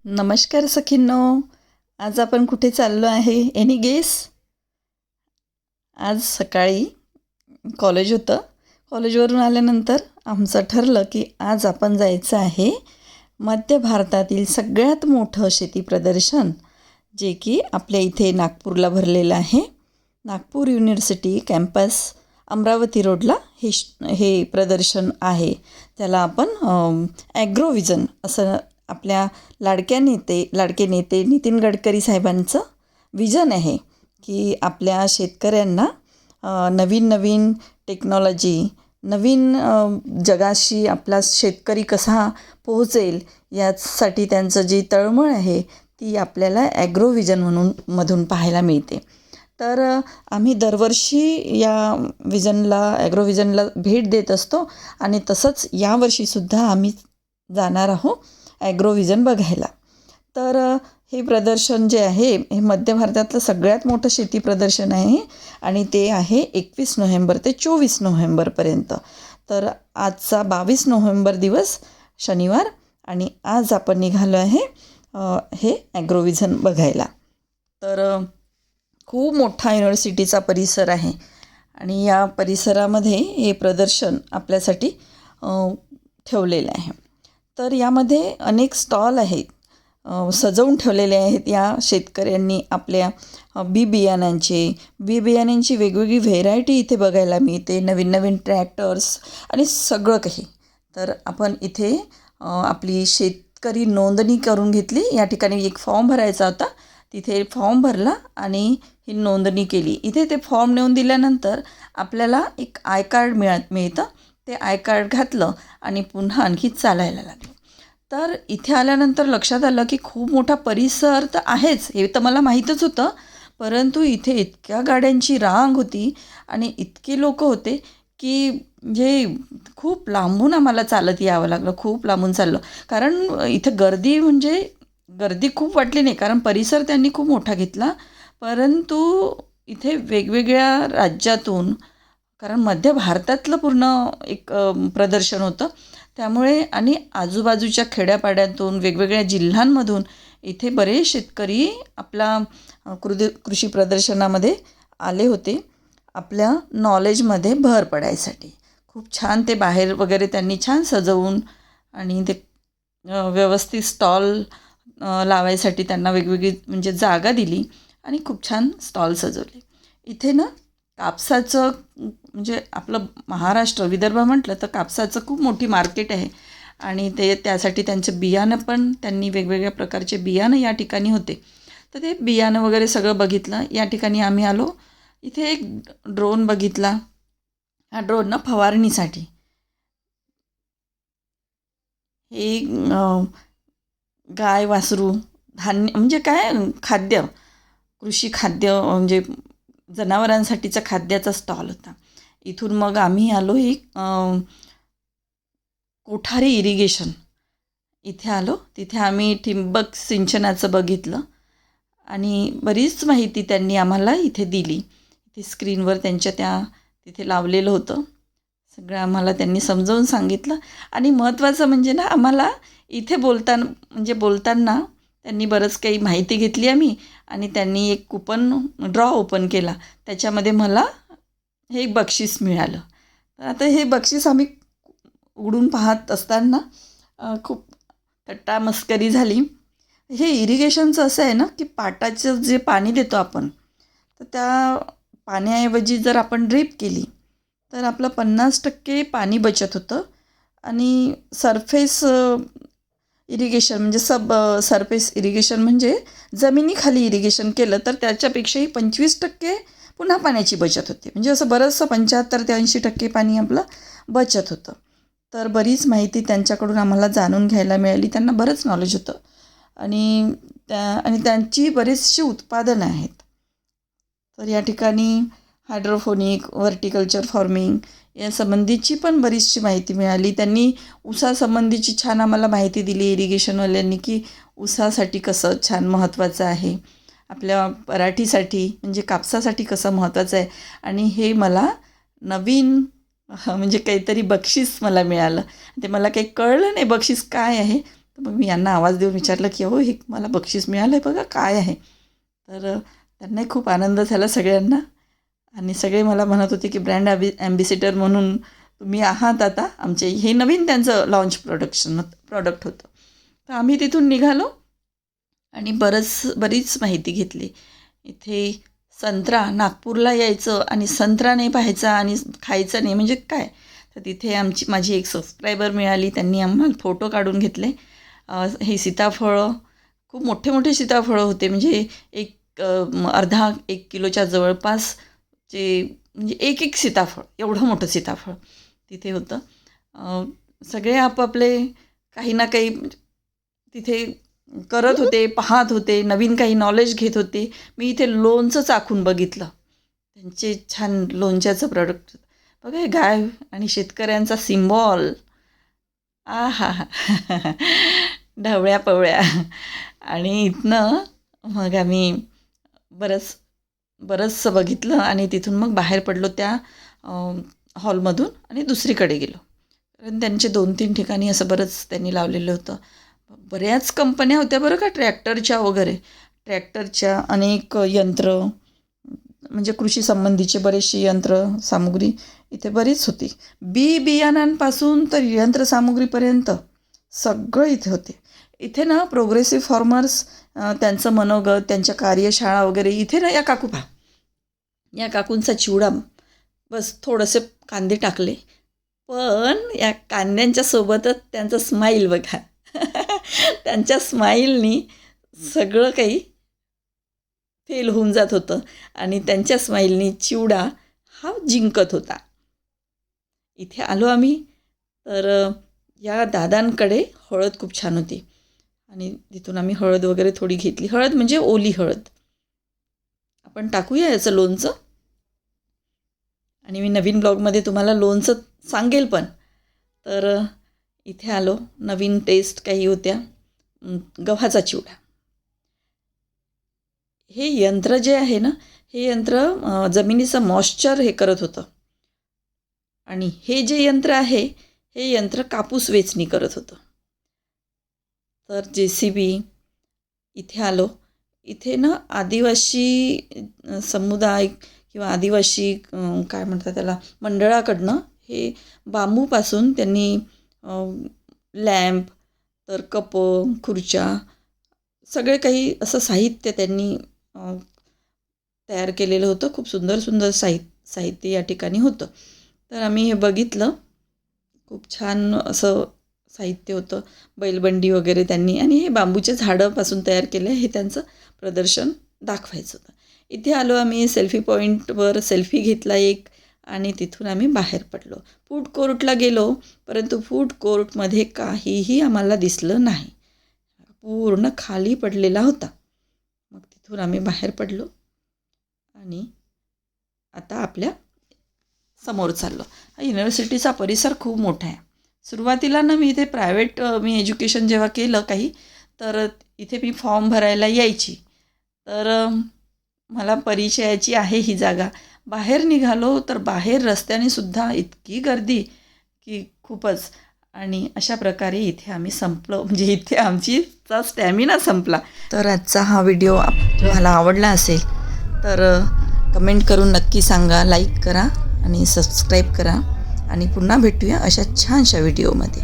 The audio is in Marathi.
नमस्कार सखींनो. आज आपण कुठे चाललो आहे? Any guess? आज सकाळी कॉलेज होतं. कॉलेजवरून आल्यानंतर आमचं ठरलं की आज आपण जायचं आहे मध्य भारतातील सगळ्यात मोठं शेती प्रदर्शन, जे की आपल्या इथे नागपूरला भरलेलं आहे. नागपूर युनिव्हर्सिटी कॅम्पस अमरावती रोडला हे प्रदर्शन आहे. त्याला आपण ॲग्रोव्हिजन असं आपल्या लाडके नेते नितीन गडकरी साहेबांचं विजन आहे की आपल्या शेतकऱ्यांना नवीन नवीन टेक्नॉलॉजी, नवीन जगाशी आपला शेतकरी कसा पोहोचेल यासाठी त्यांचं जी तळमळ आहे ती आपल्याला ॲग्रोव्हिजन मधून पाहायला मिळते. तर आम्ही दरवर्षी या ॲग्रोव्हिजनला भेट देत असतो आणि तसंच यावर्षीसुद्धा आम्ही जाणार आहोत ॲग्रोव्हिजन बघायला. तर हे प्रदर्शन जे आहे हे मध्य भारतातलं सगळ्यात मोठं शेती प्रदर्शन आहे आणि ते आहे 21 नोव्हेंबर ते 24 नोव्हेंबरपर्यंत. तर आजचा 22 नोव्हेंबर दिवस शनिवार आणि आज आपण निघालो आहे हे ॲग्रोव्हिजन बघायला. तर खूप मोठा युनिव्हर्सिटीचा परिसर आहे आणि या परिसरामध्ये हे प्रदर्शन आपल्यासाठी ठेवलेलं आहे. तर यामध्ये अनेक स्टॉल आहेत, सजवून ठेवलेले आहेत. या शेतकऱ्यांनी आपल्या बी बियाण्यांची वेगवेगळी व्हेरायटी इथे बघायला मिळते. नवीन नवीन ट्रॅक्टर्स आणि सगळं काही. तर आपण इथे आपली शेतकरी नोंदणी करून घेतली. या ठिकाणी एक फॉर्म भरायचा होता, तिथे फॉर्म भरला आणि ही नोंदणी केली. इथे ते फॉर्म नेऊन दिल्यानंतर आपल्याला एक आय कार्ड मिळतं. ते आय कार्ड घातलं आणि पुन्हा आणखी चालायला लागलं. तर इथे आल्यानंतर लक्षात आलं की खूप मोठा परिसर तर आहेच, हे तर मला माहीतच होतं, परंतु इथे इतक्या गाड्यांची रांग होती आणि इतके लोक होते की म्हणजे खूप लांबून आम्हाला चालत यावं लागलं. खूप लांबून चाललं कारण इथे गर्दी खूप वाटली नाही, कारण परिसर त्यांनी खूप मोठा घेतला. परंतु इथे वेगवेगळ्या राज्यातून, कारण मध्य भारतातलं पूर्ण एक प्रदर्शन होतं, त्यामुळे आणि आजूबाजूच्या खेड्यापाड्यातून वेगवेगळ्या जिल्ह्यांमधून इथे बरेच शेतकरी आपला कृषी प्रदर्शनामध्ये आले होते आपल्या नॉलेजमध्ये भर पडायसाठी. खूप छान ते बाहेर वगैरे त्यांनी छान सजवून आणि ते व्यवस्थित स्टॉल लावायसाठी त्यांना वेगवेगळी म्हणजे जागा दिली आणि खूप छान स्टॉल सजवले. इथे ना कापसाचं म्हणजे आपलं महाराष्ट्र विदर्भ म्हटलं तर कापसाचं खूप मोठी मार्केट आहे आणि त्यासाठी त्यांचं बियाणं पण त्यांनी वेगवेगळ्या प्रकारचे बियाणं या ठिकाणी होते. तर ते बियाणं वगैरे सगळं बघितलं. या ठिकाणी आम्ही आलो. इथे एक ड्रोन बघितला. हा ड्रोन ना फवारणीसाठी, हे गाय वासरू धान्य म्हणजे काय कृषी खाद्य म्हणजे जनावरांसाठीचा खाद्याचा स्टॉल होता. इथून मग आम्ही आलो कोठारी इरिगेशन इथे आलो. तिथे आम्ही ठिबक सिंचनाचं बघितलं आणि बरीच माहिती त्यांनी आम्हाला इथे दिली. इथे स्क्रीनवर तिथे लावलेलं होतं सगळं, आम्हाला त्यांनी समजावून सांगितलं. आणि महत्त्वाचं म्हणजे ना, आम्हाला इथे बोलताना त्यांनी बरंच काही माहिती घेतली आम्ही आणि त्यांनी एक ड्रॉ ओपन केला. त्याच्यामध्ये मला हे एक बक्षीस मिळालं. तर आता हे बक्षीस आम्ही उघडून पाहत असताना खूप थट्टा मस्करी झाली. हे इरिगेशनचं असं आहे ना की पाटाचं जे पाणी देतो आपण, तर त्या पाण्याऐवजी जर आपण ड्रीप केली तर आपलं 50% पाणी बचत होतं आणि सरफेस इरिगेशन म्हणजे सरफेस इरिगेशन म्हणजे जमिनीखाली इरिगेशन केलं तर त्याच्यापेक्षाही 25% पुन्हा पाण्याची बचत होते. म्हणजे असं बरंचसं 75 ते 80% पाणी आपलं बचत होतं. तर बरीच माहिती त्यांच्याकडून आम्हाला जाणून घ्यायला मिळाली. त्यांना बरंच नॉलेज होतं आणि त्यांची बरीचशी उत्पादनं आहेत. तर या ठिकाणी हायड्रोफोनिक, व्हर्टिकल्चर फार्मिंग या संबंधीची पण बरीचशी माहिती मिळाली. त्यांनी ऊसासंबंधीची छान आम्हाला माहिती दिली इरिगेशनवाल्यांनी की ऊसासाठी कसं छान महत्त्वाचं आहे, आपल्या पराठीसाठी म्हणजे कापसासाठी कसं महत्त्वाचं आहे. आणि हे मला नवीन म्हणजे काहीतरी बक्षीस मला मिळालं. ते मला काही कळलं नाही बक्षीस काय आहे, तर मग मी यांना आवाज देऊन विचारलं की हो, हे मला बक्षीस मिळालं आहे बघा, काय आहे. तर त्यांनाही खूप आनंद झाला सगळ्यांना. आणि सगळे मला म्हणत होते की ब्रँड ॲम्बेसिडर म्हणून तुम्ही आहात आता आमचे. हे नवीन त्यांचं लॉन्च प्रॉडक्ट होतं. तर आम्ही तिथून निघालो आणि बरीच माहिती घेतली. इथे संत्रा, नागपूरला यायचं आणि संत्रा नाही पाहायचा आणि खायचा नाही म्हणजे काय. तर तिथे माझी एक सबस्क्रायबर मिळाली, त्यांनी आम्हाला फोटो काढून घेतले. हे सीताफळं, खूप मोठे मोठे सीताफळं होते, म्हणजे अर्धा 1 किलोच्या जवळपास म्हणजे एक सीताफळ, एवढं मोठं सीताफळ तिथे होतं. सगळे आपापले काही ना काही तिथे करत होते, पाहत होते, नवीन काही नॉलेज घेत होते. मी इथे लोणचं चाखून बघितलं, त्यांचे छान लोणच्याचं प्रोडक्ट. बघा, हे गाय आणि शेतकऱ्यांचा सिम्बॉल. आ हा हा ढवळ्या पवळ्या. आणि इथनं मग आम्ही बरंचसं बघितलं आणि तिथून मग बाहेर पडलो त्या हॉलमधून आणि दुसरीकडे गेलो. कारण त्यांचे 2-3 ठिकाणी असं बरंच त्यांनी लावलेलं होतं. बऱ्याच कंपन्या होत्या बरं का, ट्रॅक्टरच्या वगैरे. ट्रॅक्टरच्या अनेक यंत्र, म्हणजे कृषी संबंधीचे बरेचशी यंत्र सामुग्री इथे बरीच होती. बियाणांपासून तर यंत्रसामुग्रीपर्यंत सगळं इथे होते. इथे ना प्रोग्रेसिव्ह फार्मर्स, त्यांचं मनोगत, त्यांच्या कार्यशाळा वगैरे. इथे ना या काकूंचा चिवडा, बस थोडेसे कांदे टाकले, पण या कांद्यांच्या सोबतच त्यांचं स्माईल बघा. त्यांच्या स्माईलनी सगळं काही फेल होऊन जात होतं आणि त्यांच्या स्माईलनी चिवडा हा जिंकत होता. इथे आलो आम्ही, तर या दादांकडे हळद खूप छान होती आणि तिथून आम्ही हळद वगैरे थोडी घेतली. हळद म्हणजे ओली हळद. आपण टाकूया याचं लोणचं, आणि मी नवीन ब्लॉगमध्ये तुम्हाला लोणचं सांगेल पण. तर इथे आलो, नवीन टेस्ट काही होत्या. गव्हाचा चिवडा. हे यंत्र जे आहे ना, हे यंत्र जमिनीचं मॉइश्चर हे करत होतं. आणि हे जे यंत्र आहे, हे यंत्र कापूस वेचणी करत होतं. तर JCB. इथे आलो. इथे ना आदिवासी समुदाय किंवा आदिवासी काय म्हणतात त्याला, मंडळाकडनं हे बांबूपासून त्यांनी लॅम्प, तर कपं, खुर्च्या, सगळे काही असं साहित्य त्यांनी तयार केलेलं होतं. खूप सुंदर सुंदर साहित्य या ठिकाणी होतं. तर आम्ही हे बघितलं. खूप छान असं साहित्य होतं, बैलबंडी वगैरे त्यांनी, आणि हे बांबूच्या झाडापासून तयार केलं, हे त्यांचं प्रदर्शन दाखवायचं होतं. इथे आलो आम्ही, सेल्फी पॉईंटवर सेल्फी घेतला एक, आणि तिथून आम्ही बाहेर पडलो. फूड कोर्टला गेलो, परंतु फूड कोर्टमध्ये काहीही आम्हाला दिसलं नाही, पूर्ण खाली पडलेला होता. मग तिथून आम्ही बाहेर पडलो आणि आता आपल्या समोर चाललो. हा युनिव्हर्सिटीचा परिसर खूप मोठा आहे. सुरुवातीला ना मी इथे मी एज्युकेशन जेव्हा केलं काही, तर इथे मी फॉर्म भरायला यायची, तर मला परिचयाची आहे ही जागा. बाहेर निघालो तर बाहेर रस्त्याने सुद्धा इतकी गर्दी की खूपच. आणि अशा प्रकारे इथे आम्ही संपलो, म्हणजे इथे आमचा स्टॅमिना संपला. तर आजचा हा व्हिडिओ तुम्हाला आवडला असेल तर कमेंट करून नक्की सांगा, लाईक करा आणि सबस्क्राईब करा, आणि पुन्हा भेटूया अशा छानशा व्हिडिओमध्ये.